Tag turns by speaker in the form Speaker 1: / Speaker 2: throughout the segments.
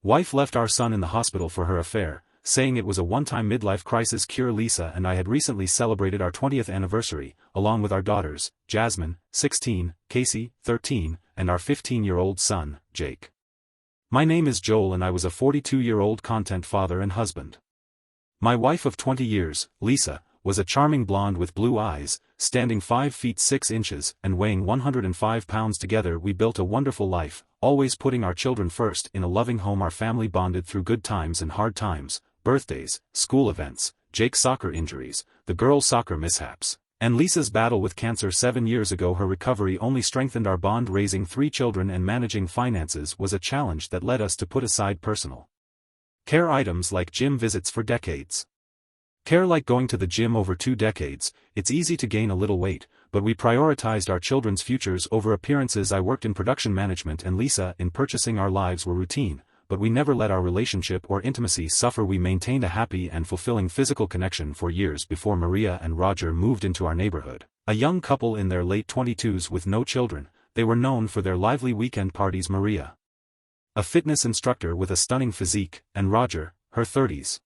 Speaker 1: Wife left our son in the hospital for her affair, saying it was a one-time midlife crisis cure. Lisa and I had recently celebrated our 20th anniversary, along with our daughters, Jasmine, 16, Casey, 13, and our 15-year-old son, Jake. My name is Joel and I was a 42-year-old content father and husband. My wife of 20 years, Lisa, was a charming blonde with blue eyes, standing 5 feet 6 inches and weighing 105 pounds. Together we built a wonderful life, always putting our children first. In a loving home our family bonded through good times and hard times, birthdays, school events, Jake's soccer injuries, the girls' soccer mishaps, and Lisa's battle with cancer 7 years ago. Her recovery only strengthened our bond. Raising 3 children and managing finances was a challenge that led us to put aside personal care items like gym visits for decades. Care like going to the gym over 2 decades. It's easy to gain a little weight, but we prioritized our children's futures over appearances. I worked in production management and Lisa in purchasing. Our lives were routine, but we never let our relationship or intimacy suffer. We maintained a happy and fulfilling physical connection for years before Maria and Roger moved into our neighborhood. A young couple in their late 22s with no children, they were known for their lively weekend parties. Maria, a fitness instructor with a stunning physique, and Roger, her 30s.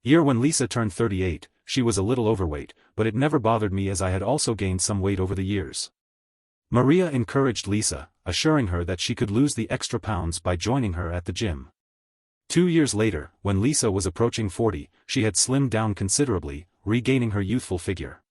Speaker 1: Year when Lisa turned 38, she was a little overweight, but it never bothered me as I had also gained some weight over the years. Maria encouraged Lisa, assuring her that she could lose the extra pounds by joining her at the gym. 2 years later, when Lisa was approaching 40, she had slimmed down considerably, regaining her youthful figure.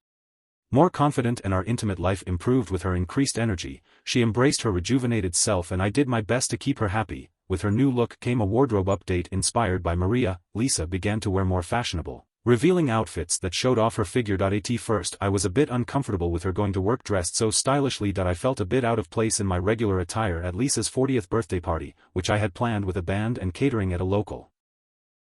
Speaker 1: More confident, and our intimate life improved with her increased energy. She embraced her rejuvenated self and I did my best to keep her happy. With her new look came a wardrobe update inspired by Maria. Lisa began to wear more fashionable, revealing outfits that showed off her figure. At first I was a bit uncomfortable with her going to work dressed so stylishly that I felt a bit out of place in my regular attire at Lisa's 40th birthday party, which I had planned with a band and catering at a local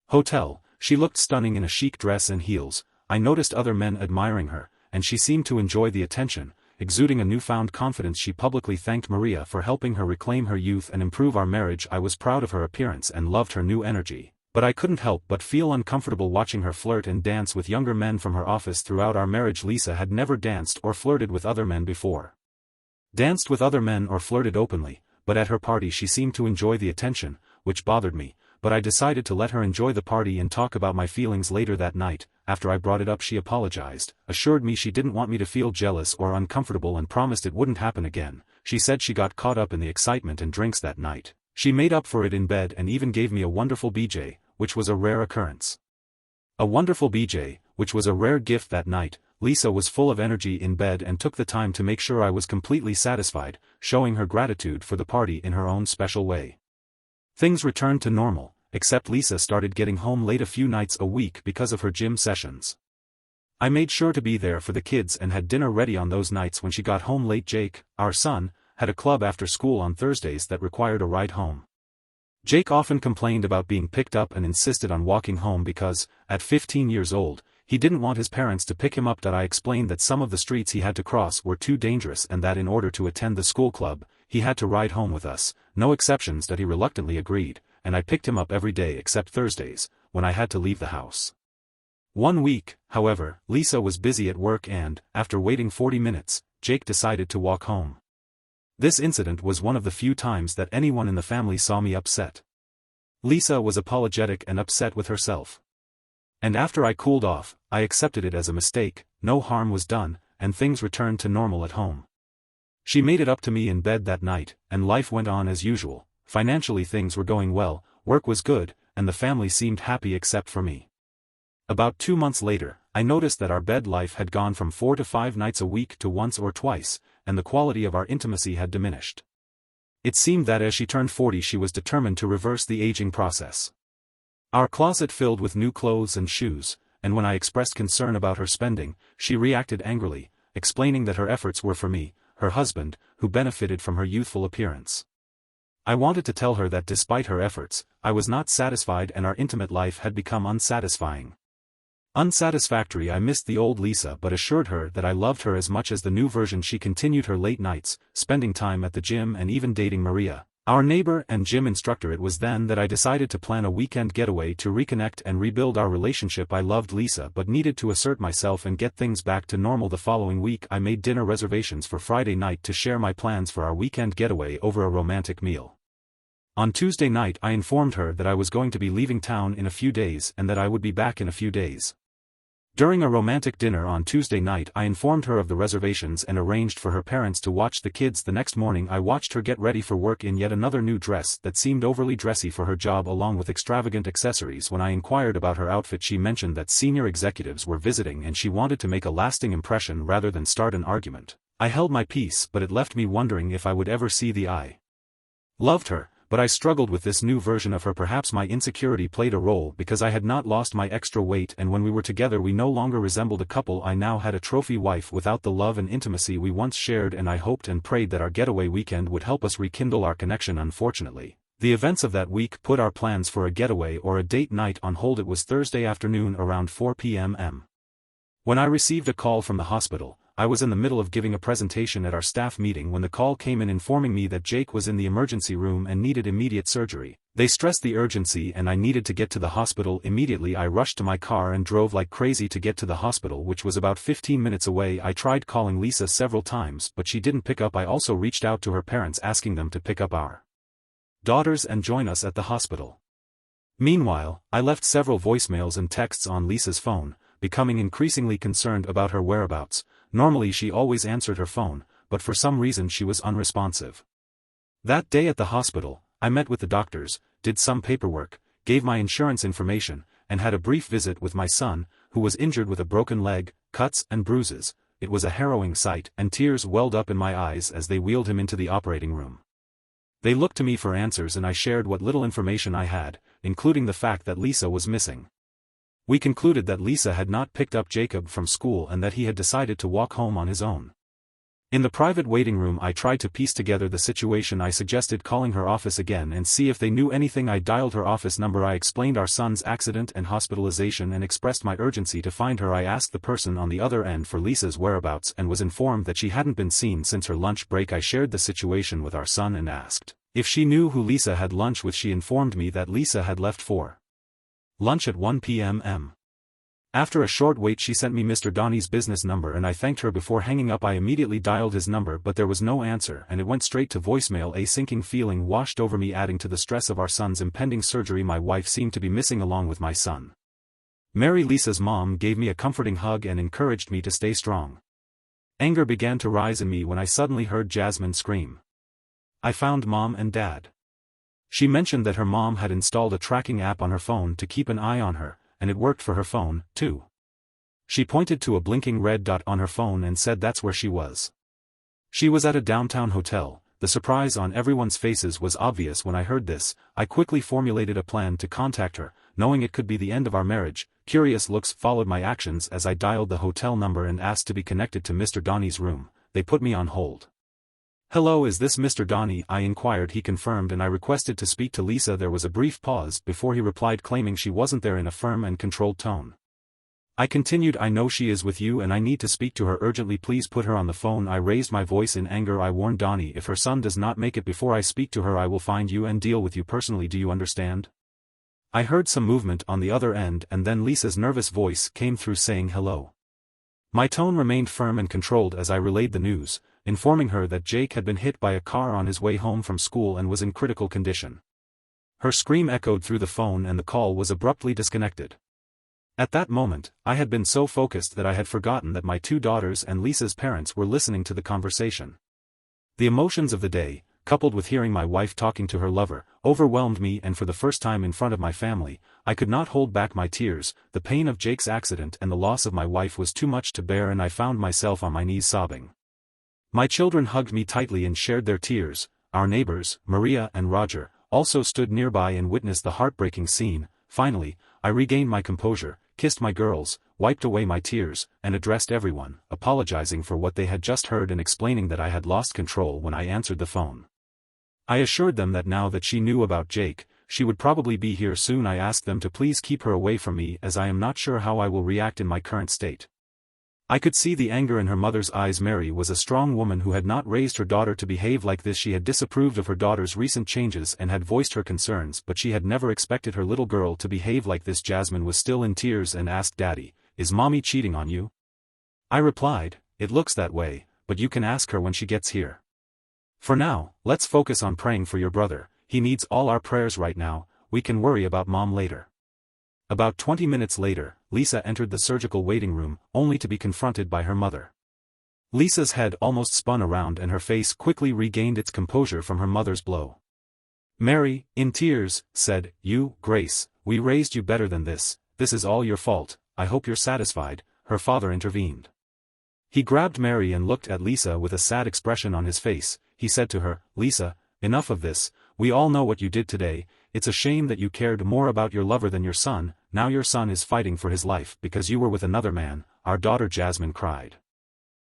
Speaker 1: hotel. She looked stunning in a chic dress and heels. I noticed other men admiring her, and she seemed to enjoy the attention. Exuding a newfound confidence, she publicly thanked Maria for helping her reclaim her youth and improve our marriage. I was proud of her appearance and loved her new energy, but I couldn't help but feel uncomfortable watching her flirt and dance with younger men from her office. Throughout our marriage, Lisa had never danced or flirted with other men before. Danced with other men or flirted openly, but at her party she seemed to enjoy the attention, which bothered me, but I decided to let her enjoy the party and talk about my feelings later that night. After I brought it up, she apologized, assured me she didn't want me to feel jealous or uncomfortable, and promised it wouldn't happen again. She said she got caught up in the excitement and drinks that night. She made up for it in bed and even gave me a wonderful BJ, which was a rare occurrence. A wonderful BJ, which was a rare gift that night. Lisa was full of energy in bed and took the time to make sure I was completely satisfied, showing her gratitude for the party in her own special way. Things returned to normal, except Lisa started getting home late a few nights a week because of her gym sessions. I made sure to be there for the kids and had dinner ready on those nights when she got home late. Jake, our son, had a club after school on Thursdays that required a ride home. Jake often complained about being picked up and insisted on walking home because, at 15 years old, he didn't want his parents to pick him up. I explained that some of the streets he had to cross were too dangerous and that in order to attend the school club, he had to ride home with us, no exceptions. He reluctantly agreed, and I picked him up every day except Thursdays, when I had to leave the house. One week, however, Lisa was busy at work and, after waiting 40 minutes, Jake decided to walk home. This incident was one of the few times that anyone in the family saw me upset. Lisa was apologetic and upset with herself. And after I cooled off, I accepted it as a mistake. No harm was done, and things returned to normal at home. She made it up to me in bed that night, and life went on as usual. Financially things were going well, work was good, and the family seemed happy except for me. About 2 months later, I noticed that our bed life had gone from 4 to 5 nights a week to once or twice, and the quality of our intimacy had diminished. It seemed that as she turned 40 she was determined to reverse the aging process. Our closet filled with new clothes and shoes, and when I expressed concern about her spending, she reacted angrily, explaining that her efforts were for me, her husband, who benefited from her youthful appearance. I wanted to tell her that despite her efforts, I was not satisfied and our intimate life had become unsatisfying. Unsatisfactory. I missed the old Lisa but assured her that I loved her as much as the new version. She continued her late nights, spending time at the gym and even dating Maria, our neighbor and gym instructor. It was then that I decided to plan a weekend getaway to reconnect and rebuild our relationship. I loved Lisa but needed to assert myself and get things back to normal. The following week I made dinner reservations for Friday night to share my plans for our weekend getaway over a romantic meal. On Tuesday night I informed her that I was going to be leaving town in a few days and that I would be back in a few days. During a romantic dinner on Tuesday night I informed her of the reservations and arranged for her parents to watch the kids. The next morning I watched her get ready for work in yet another new dress that seemed overly dressy for her job along with extravagant accessories. When I inquired about her outfit she mentioned that senior executives were visiting and she wanted to make a lasting impression rather than start an argument. I held my peace, but it left me wondering if I would ever see the I loved her. But I struggled with this new version of her. Perhaps my insecurity played a role because I had not lost my extra weight, and when we were together we no longer resembled a couple. I now had a trophy wife without the love and intimacy we once shared, and I hoped and prayed that our getaway weekend would help us rekindle our connection. Unfortunately, the events of that week put our plans for a getaway or a date night on hold. It was Thursday afternoon around 4 p.m. When I received a call from the hospital. I was in the middle of giving a presentation at our staff meeting when the call came in informing me that Jake was in the emergency room and needed immediate surgery. They stressed the urgency and I needed to get to the hospital immediately. I rushed to my car and drove like crazy to get to the hospital, which was about 15 minutes away. I tried calling Lisa several times but she didn't pick up. I also reached out to her parents asking them to pick up our daughters and join us at the hospital. Meanwhile, I left several voicemails and texts on Lisa's phone, becoming increasingly concerned about her whereabouts. Normally she always answered her phone, but for some reason she was unresponsive. That day at the hospital, I met with the doctors, did some paperwork, gave my insurance information, and had a brief visit with my son, who was injured with a broken leg, cuts and bruises. It was a harrowing sight, and tears welled up in my eyes as they wheeled him into the operating room. They looked to me for answers and I shared what little information I had, including the fact that Lisa was missing. We concluded that Lisa had not picked up Jacob from school and that he had decided to walk home on his own. In the private waiting room I tried to piece together the situation. I suggested calling her office again and see if they knew anything. I dialed her office number. I explained our son's accident and hospitalization and expressed my urgency to find her. I asked the person on the other end for Lisa's whereabouts and was informed that she hadn't been seen since her lunch break. I shared the situation with our son and asked if she knew who Lisa had lunch with. She informed me that Lisa had left for lunch at 1 p.m. After a short wait she sent me Mr. Donnie's business number and I thanked her before hanging up. I immediately dialed his number but there was no answer and it went straight to voicemail. A sinking feeling washed over me, adding to the stress of our son's impending surgery. My wife seemed to be missing along with my son. Mary, Lisa's mom, gave me a comforting hug and encouraged me to stay strong. Anger began to rise in me when I suddenly heard Jasmine scream. I found Mom and Dad. She mentioned that her mom had installed a tracking app on her phone to keep an eye on her, and it worked for her phone, too. She pointed to a blinking red dot on her phone and said that's where she was. She was at a downtown hotel. The surprise on everyone's faces was obvious when I heard this. I quickly formulated a plan to contact her, knowing it could be the end of our marriage. Curious looks followed my actions as I dialed the hotel number and asked to be connected to Mr. Donnie's room. They put me on hold. "Hello, is this Mr. Donnie?" I inquired. He confirmed and I requested to speak to Lisa. There was a brief pause before he replied, claiming she wasn't there, in a firm and controlled tone. I continued, "I know she is with you and I need to speak to her urgently. Please put her on the phone." I raised my voice in anger. I warned Donnie, "If her son does not make it before I speak to her I will find you and deal with you personally. Do you understand?" I heard some movement on the other end and then Lisa's nervous voice came through saying hello. My tone remained firm and controlled as I relayed the news, informing her that Jake had been hit by a car on his way home from school and was in critical condition. Her scream echoed through the phone and the call was abruptly disconnected. At that moment, I had been so focused that I had forgotten that my two daughters and Lisa's parents were listening to the conversation. The emotions of the day, coupled with hearing my wife talking to her lover, overwhelmed me, and for the first time in front of my family, I could not hold back my tears. The pain of Jake's accident and the loss of my wife was too much to bear and I found myself on my knees sobbing. My children hugged me tightly and shared their tears. Our neighbors, Maria and Roger, also stood nearby and witnessed the heartbreaking scene. Finally, I regained my composure, kissed my girls, wiped away my tears, and addressed everyone, apologizing for what they had just heard and explaining that I had lost control when I answered the phone. I assured them that now that she knew about Jake, she would probably be here soon. I asked them to please keep her away from me as I am not sure how I will react in my current state. I could see the anger in her mother's eyes. Mary was a strong woman who had not raised her daughter to behave like this. She had disapproved of her daughter's recent changes and had voiced her concerns, but she had never expected her little girl to behave like this. Jasmine was still in tears and asked, "Daddy, is Mommy cheating on you?" I replied, "It looks that way, but you can ask her when she gets here. For now, let's focus on praying for your brother. he needs all our prayers right now, we can worry about Mom later. About 20 minutes later, Lisa entered the surgical waiting room, only to be confronted by her mother. Lisa's head almost spun around and her face quickly regained its composure from her mother's blow. Mary, in tears, said, "You, Grace, we raised you better than this is all your fault, I hope you're satisfied," her father intervened. He grabbed Mary and looked at Lisa with a sad expression on his face. He said to her, "Lisa, enough of this, we all know what you did today, it's a shame that you cared more about your lover than your son, now your son is fighting for his life because you were with another man," our daughter Jasmine cried.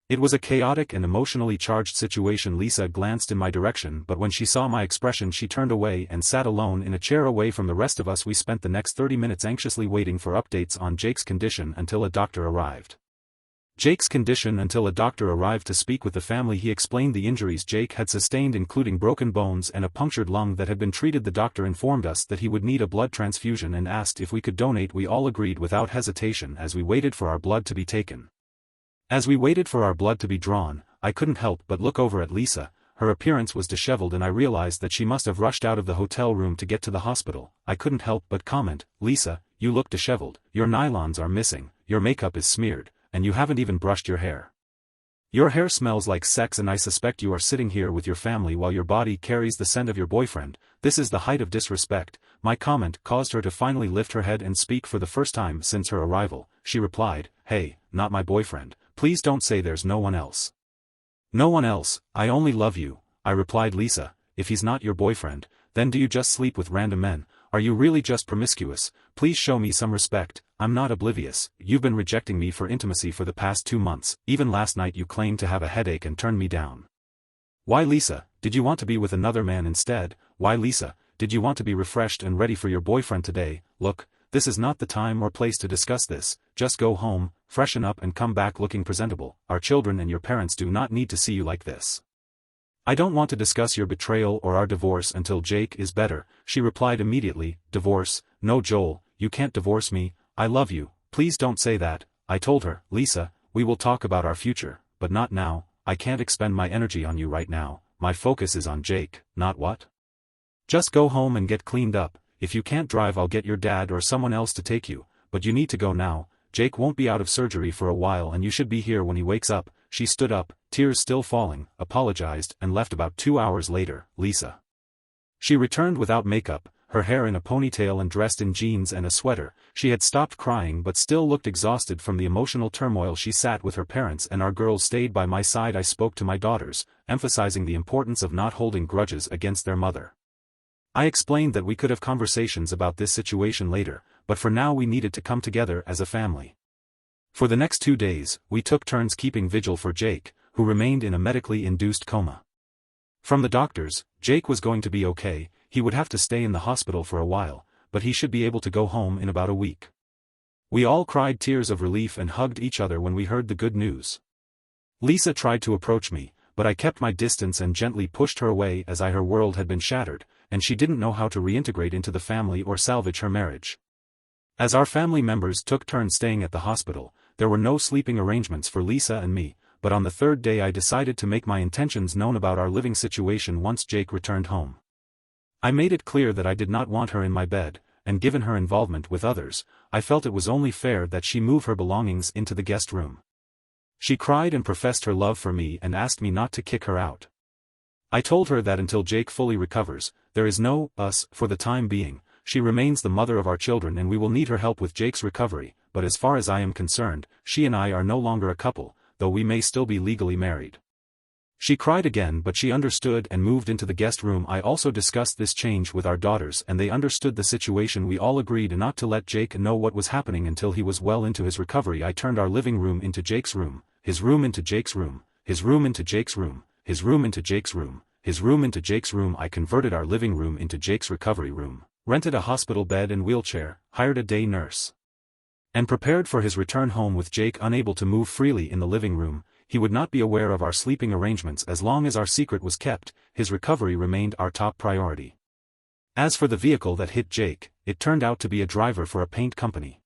Speaker 1: It was a chaotic and emotionally charged situation. Lisa glanced in my direction, but when she saw my expression she turned away and sat alone in a chair away from the rest of us. We spent the next 30 minutes anxiously waiting for updates on Jake's condition until a doctor arrived. To speak with the family. He explained the injuries Jake had sustained, including broken bones and a punctured lung that had been treated. The doctor informed us that he would need a blood transfusion and asked if we could donate. We all agreed without hesitation as we waited for our blood to be taken. As we waited for our blood to be drawn, I couldn't help but look over at Lisa. Her appearance was disheveled and I realized that she must have rushed out of the hotel room to get to the hospital. I couldn't help but comment, "Lisa, you look disheveled, your nylons are missing, your makeup is smeared, and you haven't even brushed your hair. Your hair smells like sex and I suspect you are sitting here with your family while your body carries the scent of your boyfriend. This is the height of disrespect." My comment caused her to finally lift her head and speak. For the first time since her arrival, she replied, "Hey, not my boyfriend. Please don't say there's no one else." "No one else, I only love you," I replied. "Lisa, if he's not your boyfriend, then do you just sleep with random men? Are you really just promiscuous? Please show me some respect, I'm not oblivious. You've been rejecting me for intimacy for the past 2 months, even last night you claimed to have a headache and turned me down. Why, Lisa, did you want to be with another man instead? Why, Lisa, did you want to be refreshed and ready for your boyfriend today? Look, this is not the time or place to discuss this, just go home, freshen up and come back looking presentable. Our children and your parents do not need to see you like this. I don't want to discuss your betrayal or our divorce until Jake is better," she replied immediately. "Divorce? No, Joel, you can't divorce me, I love you, please don't say that," I told her. "Lisa, we will talk about our future, but not now, I can't expend my energy on you right now, my focus is on Jake, not what? Just go home and get cleaned up. If you can't drive I'll get your dad or someone else to take you, but you need to go now. Jake won't be out of surgery for a while and you should be here when he wakes up." She stood up, tears still falling, apologized and left. About 2 hours later, Lisa. She returned without makeup, her hair in a ponytail and dressed in jeans and a sweater. She had stopped crying but still looked exhausted from the emotional turmoil. She sat with her parents and our girls stayed by my side. I spoke to my daughters, emphasizing the importance of not holding grudges against their mother. I explained that we could have conversations about this situation later, but for now we needed to come together as a family. For the next 2 days, we took turns keeping vigil for Jake, who remained in a medically induced coma. From the doctors, Jake was going to be okay, he would have to stay in the hospital for a while, but he should be able to go home in about a week. We all cried tears of relief and hugged each other when we heard the good news. Lisa tried to approach me, but I kept my distance and gently pushed her away as her world had been shattered, and she didn't know how to reintegrate into the family or salvage her marriage. As our family members took turns staying at the hospital, there were no sleeping arrangements for Lisa and me, but on the 3rd day I decided to make my intentions known about our living situation once Jake returned home. I made it clear that I did not want her in my bed, and given her involvement with others, I felt it was only fair that she move her belongings into the guest room. She cried and professed her love for me and asked me not to kick her out. I told her that until Jake fully recovers, there is no us for the time being. She remains the mother of our children and we will need her help with Jake's recovery, but as far as I am concerned, she and I are no longer a couple, though we may still be legally married. She cried again but she understood and moved into the guest room. I also discussed this change with our daughters and they understood the situation. We all agreed not to let Jake know what was happening until he was well into his recovery. I turned our living room into Jake's room, his room into Jake's room, his room into Jake's room, his room into Jake's room, his room into Jake's room. I converted our living room into Jake's recovery room, rented a hospital bed and wheelchair, hired a day nurse, and prepared for his return home. With Jake unable to move freely in the living room, he would not be aware of our sleeping arrangements. As long as our secret was kept, his recovery remained our top priority. As for the vehicle that hit Jake, it turned out to be a driver for a paint company.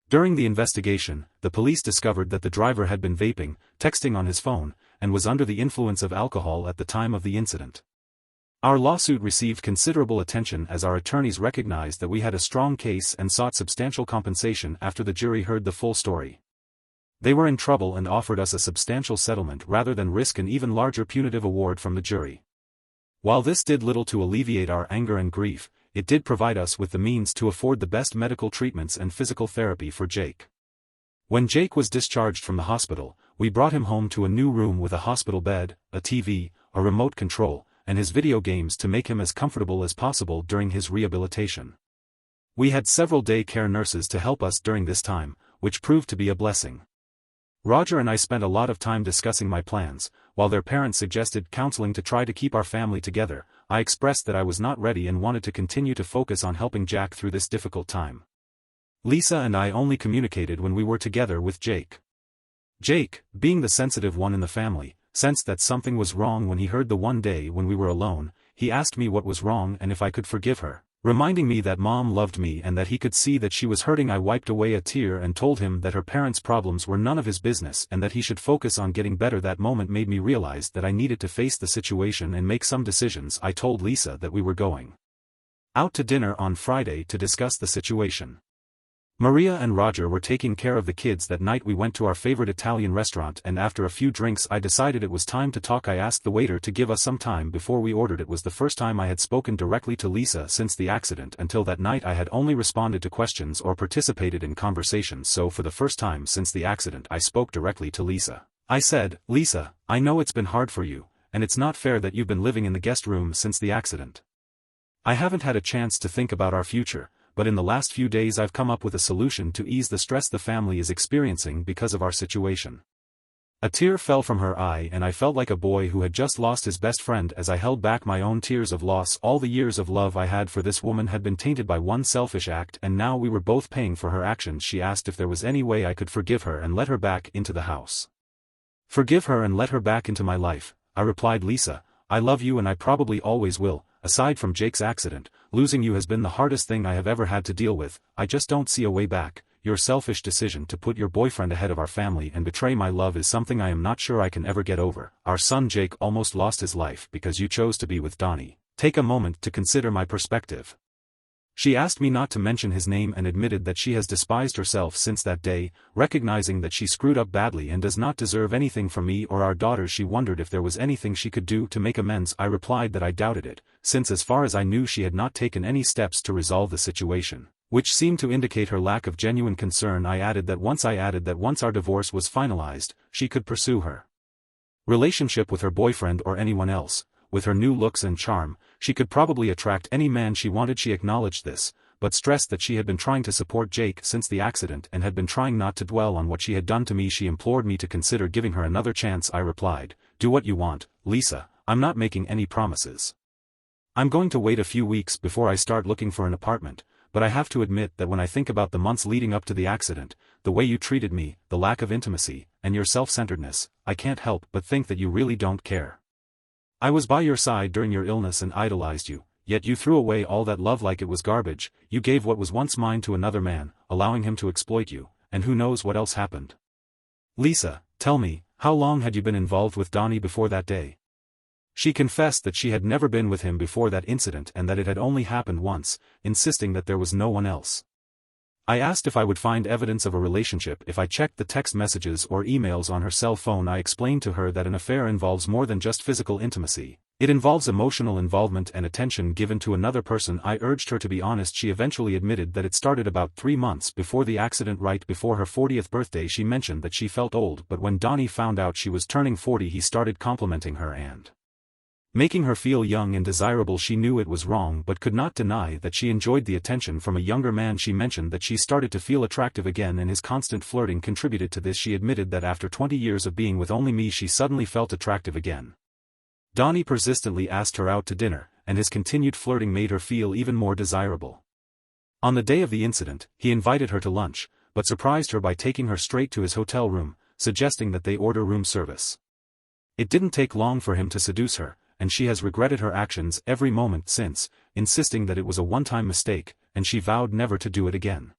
Speaker 1: During the investigation, the police discovered that the driver had been vaping, texting on his phone, and was under the influence of alcohol at the time of the incident. Our lawsuit received considerable attention as our attorneys recognized that we had a strong case and sought substantial compensation after the jury heard the full story. They were in trouble and offered us a substantial settlement rather than risk an even larger punitive award from the jury. While this did little to alleviate our anger and grief, it did provide us with the means to afford the best medical treatments and physical therapy for Jake. When Jake was discharged from the hospital, we brought him home to a new room with a hospital bed, a TV, a remote control, and his video games to make him as comfortable as possible during his rehabilitation. We had several day care nurses to help us during this time, which proved to be a blessing. Roger and I spent a lot of time discussing my plans. While their parents suggested counseling to try to keep our family together, I expressed that I was not ready and wanted to continue to focus on helping Jack through this difficult time. Lisa and I only communicated when we were together with Jake. Jake, being the sensitive one in the family, sensed that something was wrong when he heard the one day when we were alone. He asked me what was wrong and if I could forgive her. Reminding me that Mom loved me and that he could see that she was hurting, I wiped away a tear and told him that her parents' problems were none of his business and that he should focus on getting better. That moment made me realize that I needed to face the situation and make some decisions. I told Lisa that we were going out to dinner on Friday to discuss the situation. Maria and Roger were taking care of the kids that night. We went to our favorite Italian restaurant and after a few drinks I decided it was time to talk. I asked the waiter to give us some time before we ordered. It was the first time I had spoken directly to Lisa since the accident. Until that night I had only responded to questions or participated in conversations, so for the first time since the accident I spoke directly to Lisa. I said, "Lisa, I know it's been hard for you, and it's not fair that you've been living in the guest room since the accident. I haven't had a chance to think about our future, but in the last few days I've come up with a solution to ease the stress the family is experiencing because of our situation." A tear fell from her eye and I felt like a boy who had just lost his best friend as I held back my own tears of loss. All the years of love I had for this woman had been tainted by one selfish act, and now we were both paying for her actions. She asked if there was any way I could forgive her and let her back into the house. "Forgive her and let her back into my life," I replied. "Lisa, I love you and I probably always will. Aside from Jake's accident, losing you has been the hardest thing I have ever had to deal with. I just don't see a way back. Your selfish decision to put your boyfriend ahead of our family and betray my love is something I am not sure I can ever get over. Our son Jake almost lost his life because you chose to be with Donnie. Take a moment to consider my perspective." She asked me not to mention his name and admitted that she has despised herself since that day, recognizing that she screwed up badly and does not deserve anything from me or our daughters. She wondered if there was anything she could do to make amends. I replied that I doubted it, since as far as I knew she had not taken any steps to resolve the situation, which seemed to indicate her lack of genuine concern. I added that once our divorce was finalized, she could pursue her relationship with her boyfriend or anyone else. With her new looks and charm, she could probably attract any man she wanted. She acknowledged this, but stressed that she had been trying to support Jake since the accident and had been trying not to dwell on what she had done to me. She implored me to consider giving her another chance. I replied, "Do what you want, Lisa, I'm not making any promises. I'm going to wait a few weeks before I start looking for an apartment, but I have to admit that when I think about the months leading up to the accident, the way you treated me, the lack of intimacy, and your self-centeredness, I can't help but think that you really don't care. I was by your side during your illness and idolized you, yet you threw away all that love like it was garbage. You gave what was once mine to another man, allowing him to exploit you, and who knows what else happened. Lisa, tell me, how long had you been involved with Donnie before that day?" She confessed that she had never been with him before that incident and that it had only happened once, insisting that there was no one else. I asked if I would find evidence of a relationship if I checked the text messages or emails on her cell phone. I explained to her that an affair involves more than just physical intimacy. It involves emotional involvement and attention given to another person. I urged her to be honest. She eventually admitted that it started about 3 months before the accident. Right before her 40th birthday she mentioned that she felt old, but when Donnie found out she was turning 40 he started complimenting her and making her feel young and desirable. She knew it was wrong but could not deny that she enjoyed the attention from a younger man. She mentioned that she started to feel attractive again and his constant flirting contributed to this. She admitted that after 20 years of being with only me she suddenly felt attractive again. Donnie persistently asked her out to dinner, and his continued flirting made her feel even more desirable. On the day of the incident, he invited her to lunch, but surprised her by taking her straight to his hotel room, suggesting that they order room service. It didn't take long for him to seduce her, and she has regretted her actions every moment since, insisting that it was a one-time mistake, and she vowed never to do it again.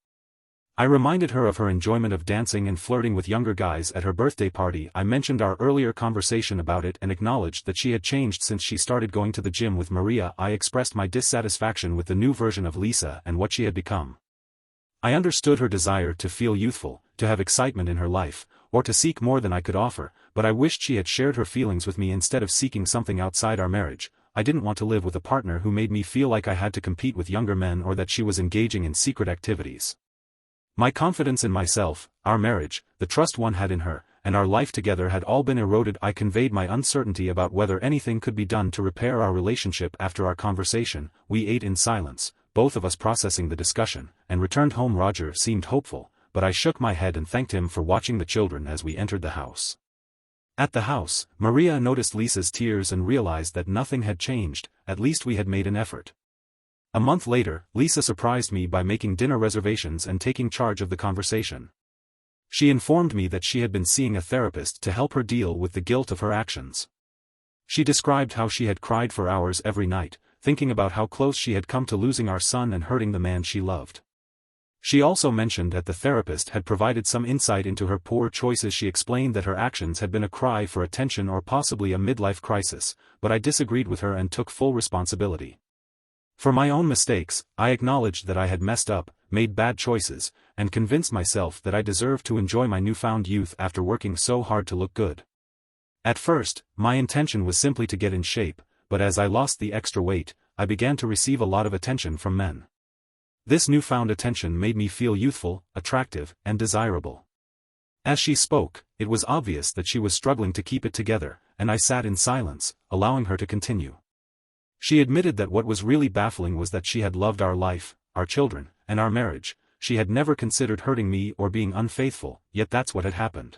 Speaker 1: I reminded her of her enjoyment of dancing and flirting with younger guys at her birthday party. I mentioned our earlier conversation about it and acknowledged that she had changed since she started going to the gym with Maria. I expressed my dissatisfaction with the new version of Lisa and what she had become. I understood her desire to feel youthful, to have excitement in her life, or to seek more than I could offer, but I wished she had shared her feelings with me instead of seeking something outside our marriage. I didn't want to live with a partner who made me feel like I had to compete with younger men or that she was engaging in secret activities. My confidence in myself, our marriage, the trust one had in her, and our life together had all been eroded. I conveyed my uncertainty about whether anything could be done to repair our relationship. After our conversation, we ate in silence, both of us processing the discussion, and returned home. Roger seemed hopeful, but I shook my head and thanked him for watching the children as we entered the house. At the house, Maria noticed Lisa's tears and realized that nothing had changed, at least we had made an effort. A month later, Lisa surprised me by making dinner reservations and taking charge of the conversation. She informed me that she had been seeing a therapist to help her deal with the guilt of her actions. She described how she had cried for hours every night, thinking about how close she had come to losing our son and hurting the man she loved. She also mentioned that the therapist had provided some insight into her poor choices. She explained that her actions had been a cry for attention or possibly a midlife crisis, but I disagreed with her and took full responsibility. For my own mistakes, I acknowledged that I had messed up, made bad choices, and convinced myself that I deserved to enjoy my newfound youth after working so hard to look good. At first, my intention was simply to get in shape, but as I lost the extra weight, I began to receive a lot of attention from men. This newfound attention made me feel youthful, attractive, and desirable. As she spoke, it was obvious that she was struggling to keep it together, and I sat in silence, allowing her to continue. She admitted that what was really baffling was that she had loved our life, our children, and our marriage. She had never considered hurting me or being unfaithful, yet that's what had happened.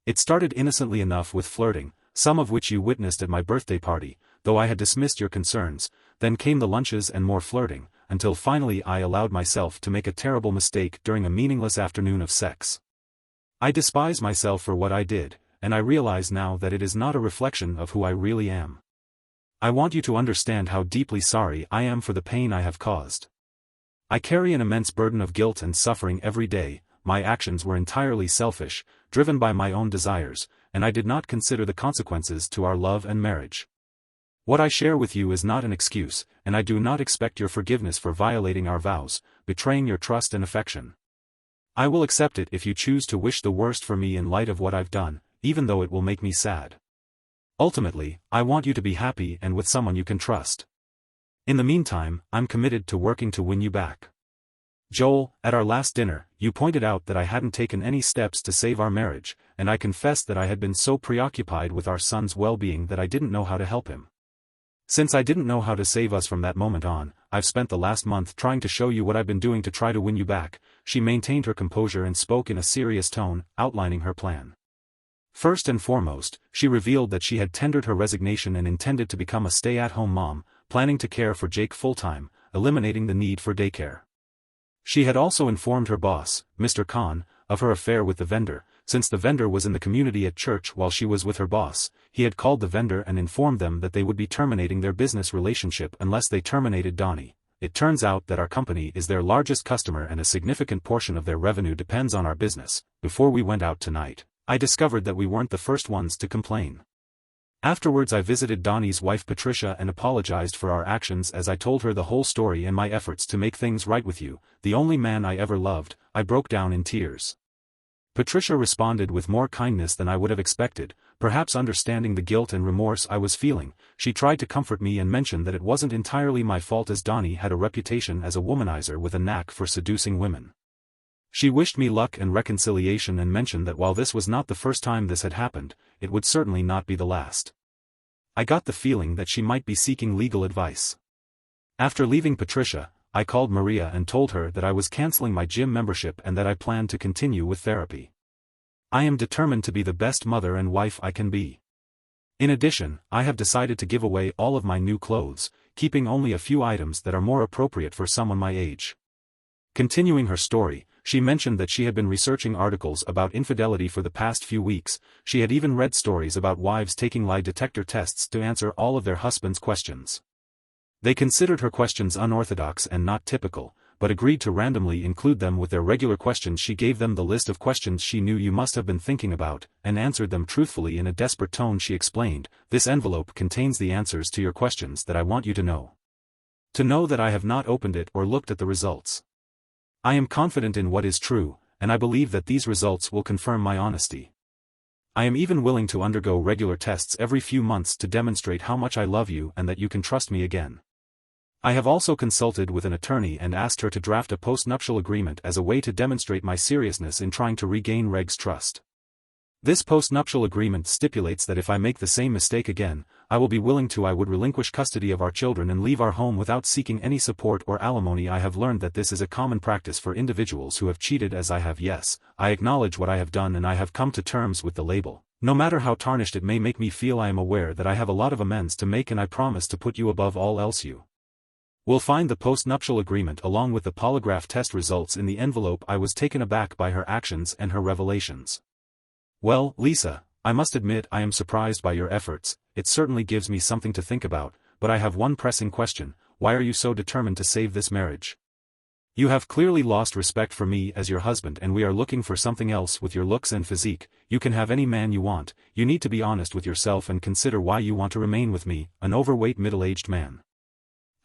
Speaker 1: It started innocently enough with flirting, some of which you witnessed at my birthday party, though I had dismissed your concerns. Then came the lunches and more flirting, until finally I allowed myself to make a terrible mistake during a meaningless afternoon of sex. I despise myself for what I did, and I realize now that it is not a reflection of who I really am. I want you to understand how deeply sorry I am for the pain I have caused. I carry an immense burden of guilt and suffering every day. My actions were entirely selfish, driven by my own desires, and I did not consider the consequences to our love and marriage. What I share with you is not an excuse, and I do not expect your forgiveness for violating our vows, betraying your trust and affection. I will accept it if you choose to wish the worst for me in light of what I've done, even though it will make me sad. Ultimately, I want you to be happy and with someone you can trust. In the meantime, I'm committed to working to win you back. Joel, at our last dinner, you pointed out that I hadn't taken any steps to save our marriage, and I confessed that I had been so preoccupied with our son's well-being that I didn't know how to help him. Since I didn't know how to save us from that moment on, I've spent the last month trying to show you what I've been doing to try to win you back. She maintained her composure and spoke in a serious tone, outlining her plan. First and foremost, she revealed that she had tendered her resignation and intended to become a stay-at-home mom, planning to care for Jake full-time, eliminating the need for daycare. She had also informed her boss, Mr. Khan, of her affair with the vendor. Since the vendor was in the community at church while she was with her boss, he had called the vendor and informed them that they would be terminating their business relationship unless they terminated Donnie. It turns out that our company is their largest customer and a significant portion of their revenue depends on our business. Before we went out tonight, I discovered that we weren't the first ones to complain. Afterwards I visited Donnie's wife Patricia and apologized for our actions as I told her the whole story and my efforts to make things right with you, the only man I ever loved. I broke down in tears. Patricia responded with more kindness than I would have expected, perhaps understanding the guilt and remorse I was feeling. She tried to comfort me and mentioned that it wasn't entirely my fault as Donnie had a reputation as a womanizer with a knack for seducing women. She wished me luck and reconciliation and mentioned that while this was not the first time this had happened, it would certainly not be the last. I got the feeling that she might be seeking legal advice. After leaving Patricia, I called Maria and told her that I was canceling my gym membership and that I planned to continue with therapy. I am determined to be the best mother and wife I can be. In addition, I have decided to give away all of my new clothes, keeping only a few items that are more appropriate for someone my age. Continuing her story, she mentioned that she had been researching articles about infidelity for the past few weeks. She had even read stories about wives taking lie detector tests to answer all of their husbands' questions. They considered her questions unorthodox and not typical, but agreed to randomly include them with their regular questions. She gave them the list of questions she knew you must have been thinking about, and answered them truthfully. In a desperate tone she explained, "This envelope contains the answers to your questions that I want you to know. To know that I have not opened it or looked at the results. I am confident in what is true, and I believe that these results will confirm my honesty. I am even willing to undergo regular tests every few months to demonstrate how much I love you and that you can trust me again. I have also consulted with an attorney and asked her to draft a postnuptial agreement as a way to demonstrate my seriousness in trying to regain Reg's trust. This postnuptial agreement stipulates that if I make the same mistake again, I would relinquish custody of our children and leave our home without seeking any support or alimony. I have learned that this is a common practice for individuals who have cheated as I have. Yes, I acknowledge what I have done and I have come to terms with the label. No matter how tarnished it may make me feel, I am aware that I have a lot of amends to make, and I promise to put you above all else. You will find the postnuptial agreement along with the polygraph test results in the envelope." I was taken aback by her actions and her revelations. "Well, Lisa, I must admit I am surprised by your efforts. It certainly gives me something to think about, but I have one pressing question: why are you so determined to save this marriage? You have clearly lost respect for me as your husband, and we are looking for something else. With your looks and physique, you can have any man you want. You need to be honest with yourself and consider why you want to remain with me, an overweight middle-aged man.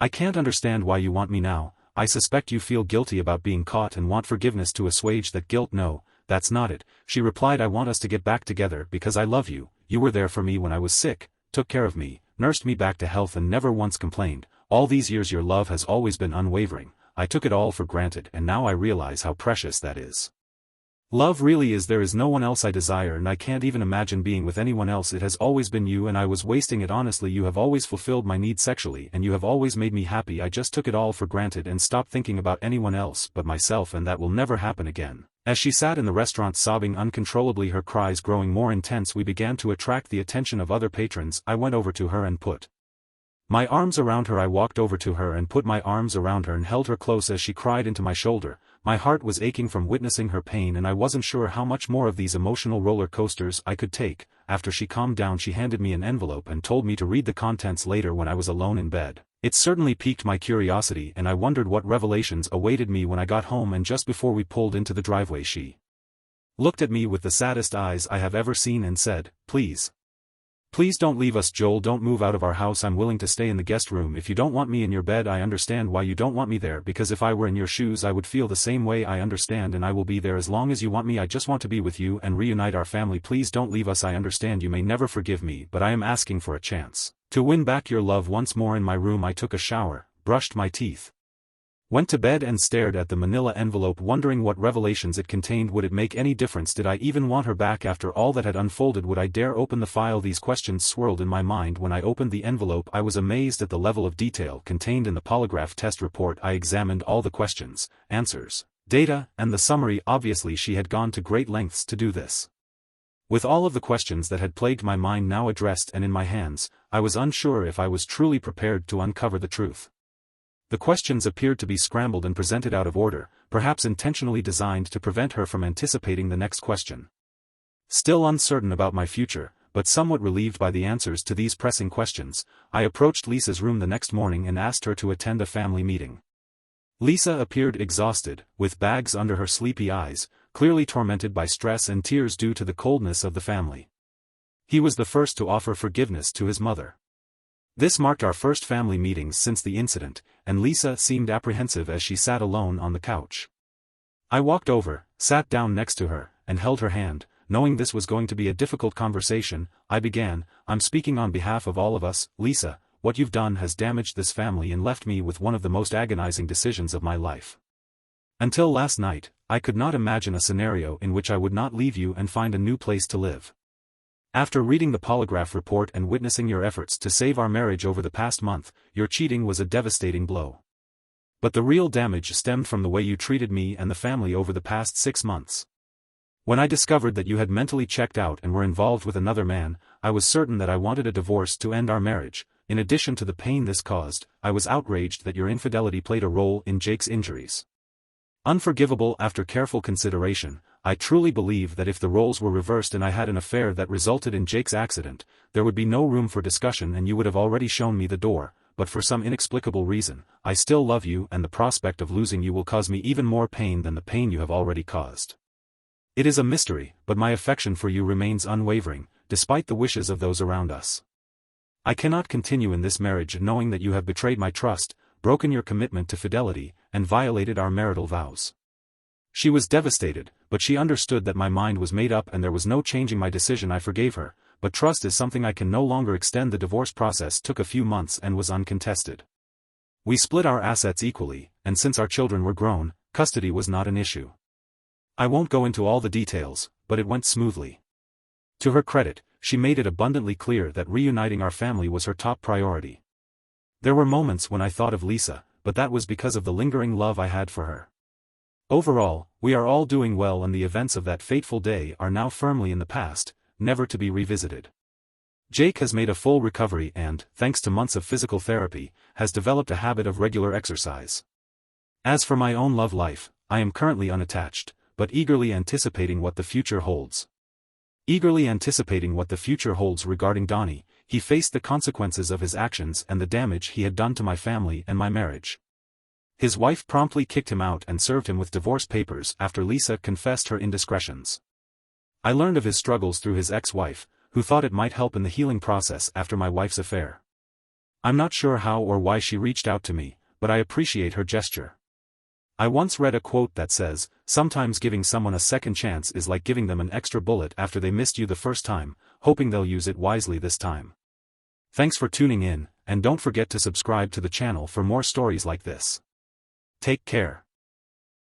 Speaker 1: I can't understand why you want me now. I suspect you feel guilty about being caught and want forgiveness to assuage that guilt." "No, that's not it," she replied. "I want us to get back together because I love you. You were there for me when I was sick, took care of me, nursed me back to health and never once complained. All these years your love has always been unwavering. I took it all for granted and now I realize how precious that is. Love really is. There is no one else I desire, and I can't even imagine being with anyone else. It has always been you, and I was wasting it. Honestly, you have always fulfilled my needs sexually and you have always made me happy. I just took it all for granted and stopped thinking about anyone else but myself, and that will never happen again." As she sat in the restaurant sobbing uncontrollably, her cries growing more intense, we began to attract the attention of other patrons. I went over to her and put my arms around her. I walked over to her and put my arms around her and held her close as she cried into my shoulder. My heart was aching from witnessing her pain, and I wasn't sure how much more of these emotional roller coasters I could take. After she calmed down, she handed me an envelope and told me to read the contents later when I was alone in bed. It certainly piqued my curiosity, and I wondered what revelations awaited me when I got home. And just before we pulled into the driveway, she looked at me with the saddest eyes I have ever seen and said, "Please don't leave us, Joel. Don't move out of our house. I'm willing to stay in the guest room. If you don't want me in your bed, I understand why you don't want me there, because if I were in your shoes I would feel the same way. I understand, and I will be there as long as you want me. I just want to be with you and reunite our family. Please don't leave us. I understand you may never forgive me, but I am asking for a chance to win back your love once more." In my room I took a shower, brushed my teeth, went to bed and stared at the manila envelope, wondering what revelations it contained. Would it make any difference? Did I even want her back after all that had unfolded? Would I dare open the file? These questions swirled in my mind. When I opened the envelope I was amazed at the level of detail contained in the polygraph test report. I examined all the questions, answers, data, and the summary. Obviously she had gone to great lengths to do this. With all of the questions that had plagued my mind now addressed and in my hands, I was unsure if I was truly prepared to uncover the truth. The questions appeared to be scrambled and presented out of order, perhaps intentionally designed to prevent her from anticipating the next question. Still uncertain about my future, but somewhat relieved by the answers to these pressing questions, I approached Lisa's room the next morning and asked her to attend a family meeting. Lisa appeared exhausted, with bags under her sleepy eyes, clearly tormented by stress and tears due to the coldness of the family. He was the first to offer forgiveness to his mother. This marked our first family meetings since the incident, and Lisa seemed apprehensive as she sat alone on the couch. I walked over, sat down next to her, and held her hand. Knowing this was going to be a difficult conversation, I began, "I'm speaking on behalf of all of us, Lisa. What you've done has damaged this family and left me with one of the most agonizing decisions of my life. Until last night, I could not imagine a scenario in which I would not leave you and find a new place to live. After reading the polygraph report and witnessing your efforts to save our marriage over the past month, your cheating was a devastating blow. But the real damage stemmed from the way you treated me and the family over the past 6 months. When I discovered that you had mentally checked out and were involved with another man, I was certain that I wanted a divorce to end our marriage. In addition to the pain this caused, I was outraged that your infidelity played a role in Jake's injuries. Unforgivable. After careful consideration, I truly believe that if the roles were reversed and I had an affair that resulted in Jake's accident, there would be no room for discussion and you would have already shown me the door, but for some inexplicable reason, I still love you and the prospect of losing you will cause me even more pain than the pain you have already caused. It is a mystery, but my affection for you remains unwavering, despite the wishes of those around us. I cannot continue in this marriage knowing that you have betrayed my trust, broken your commitment to fidelity, and violated our marital vows. She was devastated, but she understood that my mind was made up and there was no changing my decision. I forgave her, but trust is something I can no longer extend. The divorce process took a few months and was uncontested. We split our assets equally, and since our children were grown, custody was not an issue. I won't go into all the details, but it went smoothly. To her credit, she made it abundantly clear that reuniting our family was her top priority. There were moments when I thought of Lisa, but that was because of the lingering love I had for her. Overall, we are all doing well and the events of that fateful day are now firmly in the past, never to be revisited. Jake has made a full recovery and, thanks to months of physical therapy, has developed a habit of regular exercise. As for my own love life, I am currently unattached, but eagerly anticipating what the future holds. Regarding Donnie, he faced the consequences of his actions and the damage he had done to my family and my marriage. His wife promptly kicked him out and served him with divorce papers after Lisa confessed her indiscretions. I learned of his struggles through his ex-wife, who thought it might help in the healing process after my wife's affair. I'm not sure how or why she reached out to me, but I appreciate her gesture. I once read a quote that says, "Sometimes giving someone a second chance is like giving them an extra bullet after they missed you the first time, hoping they'll use it wisely this time." Thanks for tuning in, and don't forget to subscribe to the channel for more stories like this. Take care.